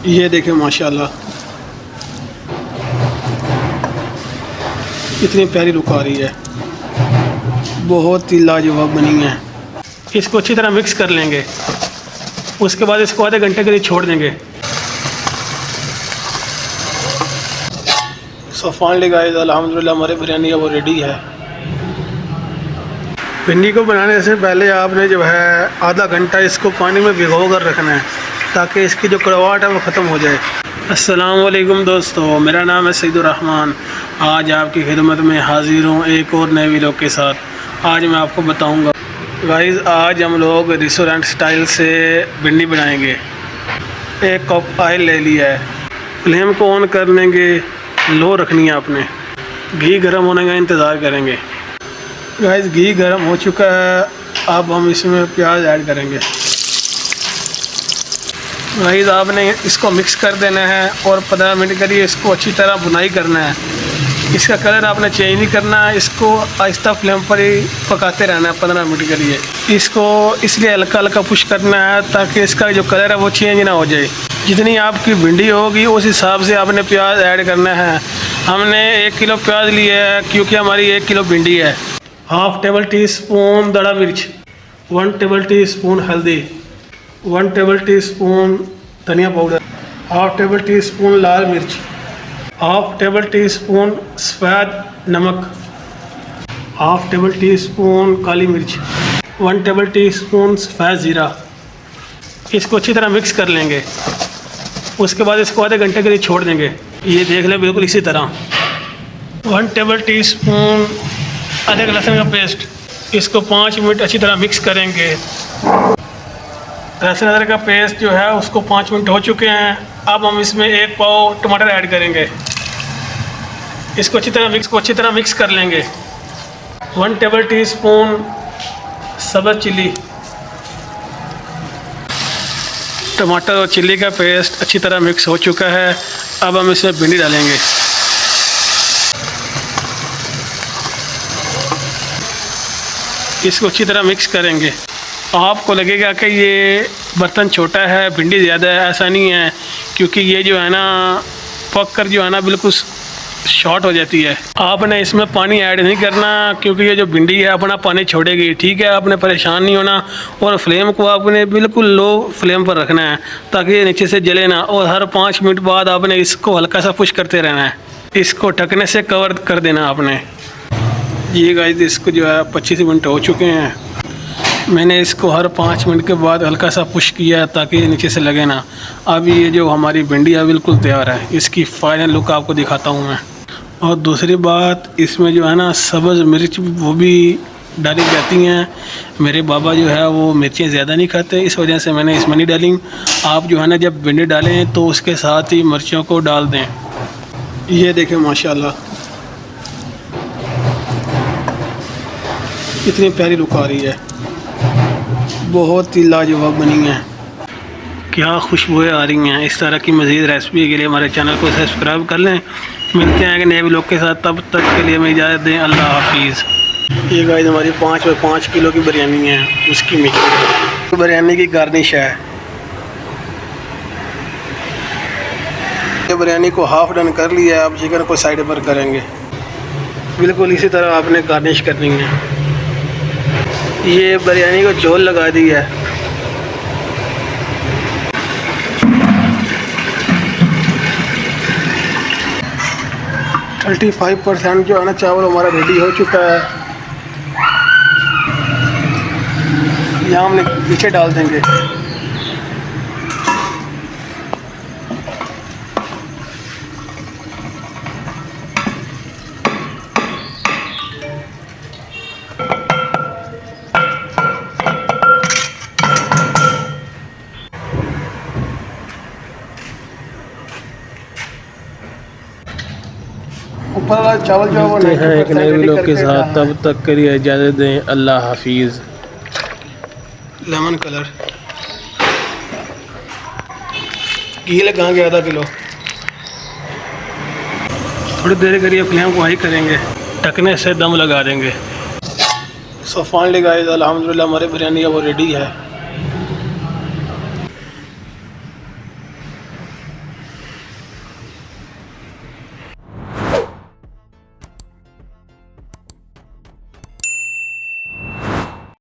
ये देखें माशाल्लाह कितनी प्यारी लुक आ रही है, बहुत ही लाजवाब बनी है। इसको अच्छी तरह मिक्स कर लेंगे, उसके बाद इसको आधे घंटे के लिए छोड़ देंगे। सो फाइनली गाइस अल्हम्दुलिल्लाह हमारी बिरयानी है वो रेडी है। भिंडी को बनाने से पहले आपने जो है आधा घंटा इसको पानी में भिगो कर रखना है ताकि इसकी जो कड़वाहट है वो ख़त्म हो जाए। अस्सलाम वालेकुम दोस्तों, मेरा नाम है सईदुर रहमान। आज आपकी खिदमत में हाजिर हूँ एक और नए वीडियो के साथ। आज मैं आपको बताऊँगा गाइस, आज हम लोग रेस्टोरेंट स्टाइल से भिंडी बनाएंगे। एक कप ऑयल ले लिया है, फ्लेम को ऑन कर लेंगे, लो रखनी है आपने। घी गर्म होने का इंतज़ार करेंगे। गाइस घी गर्म हो चुका है, अब हम इसमें प्याज ऐड करेंगे। गाइस आपने इसको मिक्स कर देना है और 15 मिनट के लिए इसको अच्छी तरह भुनाई करना है। इसका कलर आपने चेंज नहीं करना है, इसको आहिस्ता फ्लेम पर ही पकाते रहना है 15 मिनट के लिए। इसको इसलिए हल्का हल्का पुश करना है ताकि इसका जो कलर है वो चेंज ना हो जाए। जितनी आपकी भिंडी होगी उस हिसाब से आपने प्याज ऐड करना है। हमने 1 किलो प्याज लिया है क्योंकि हमारी 1 किलो भिंडी है। हाफ टेबल टी स्पून दड़ा मिर्च, 1 टेबल टी स्पून हल्दी, 1 टेबल टी स्पून धनिया powder, half table teaspoon लाल मिर्च, हाफ टेबल टी स्पून सफ़ेद नमक, हाफ टेबल टी स्पून काली मिर्च, 1 टेबल टी स्पून सफ़ेद ज़ीरा। इसको अच्छी तरह मिक्स कर लेंगे, उसके बाद इसको आधे घंटे के लिए छोड़ देंगे। ये देख लें बिल्कुल इसी तरह। 1 टेबल टी स्पून अदरक लहसुन का पेस्ट, इसको 5 मिनट अच्छी तरह मिक्स करेंगे। लहसुन अदरक का पेस्ट जो है उसको 5 मिनट हो चुके हैं। अब हम इसमें 1 पाव टमाटर ऐड करेंगे। इसको अच्छी तरह मिक्स कर लेंगे। 1 टेबल टी स्पून सब्ज़ चिली, टमाटर और चिल्ली का पेस्ट अच्छी तरह मिक्स हो चुका है। अब हम इसमें भिंडी डालेंगे। इसको अच्छी तरह मिक्स करेंगे। आपको लगेगा कि ये बर्तन छोटा है, भिंडी ज़्यादा है, ऐसा नहीं है, क्योंकि ये जो है ना पक कर जो है ना बिल्कुल शॉर्ट हो जाती है। आपने इसमें पानी ऐड नहीं करना क्योंकि ये जो भिंडी है अपना पानी छोड़ेगी। ठीक है, आपने परेशान नहीं होना और फ्लेम को आपने बिल्कुल लो फ्लेम पर रखना है ताकि ये नीचे से जले ना। और हर 5 मिनट बाद आपने इसको हल्का सा पुश करते रहना है। इसको ढकने से कवर कर देना आपने। ये गाइस इसको जो है 25 मिनट हो चुके हैं। मैंने इसको हर 5 मिनट के बाद हल्का सा पुश किया ताकि ये नीचे से लगे ना। अब ये जो हमारी भिंडी है बिल्कुल तैयार है। इसकी फाइनल लुक आपको दिखाता हूँ मैं। और दूसरी बात, इसमें जो है ना सब्ज़ मिर्च वो भी डाली जाती हैं। मेरे बाबा जो है वो मिर्चें ज़्यादा नहीं खाते, इस वजह से मैंने इसमें नहीं डाली। आप जो है ना जब भिंडी डालें तो उसके साथ ही मिर्चों को डाल दें। ये देखें माशाल्लाह कितनी प्यारी लुक आ रही है, बहुत ही लाजवाब बनी है। क्या खुशबुएं आ रही हैं। इस तरह की मज़ीद रेसिपी के लिए हमारे चैनल को सब्सक्राइब कर लें। मिलते हैं नए व्लॉग के साथ, तब तक के लिए मैं इजाज़त दें। अल्लाह हाफिज़। ये गाइस हमारी 5 बाई 5 किलो की बिरयानी है, उसकी मिक्स बिरयानी की गार्निश है। ये बिरयानी को हाफ डन कर लिया है, अब चिकन को साइड पर करेंगे। बिल्कुल इसी तरह आपने गार्निश करनी है। ये बिरयानी को झोल लगा दी है। थर्टी 35% जो है ना चावल हमारा रेडी हो चुका है। यहाँ हम नीचे डाल देंगे। ऊपर वाला चावल जो है वो हैं एक नए वीडियो के साथ, तब तक के लिए इजाज़त दें। अल्लाह हाफिज़। लेमन कलर घी लगाएंगे आधा किलो। थोड़ी देर के लिए फ्लेम को हाई करेंगे, ढकने से दम लगा देंगे। सो फाइनली गाइस अल्हम्दुलिल्लाह हमारी बिरयानी है वो रेडी है।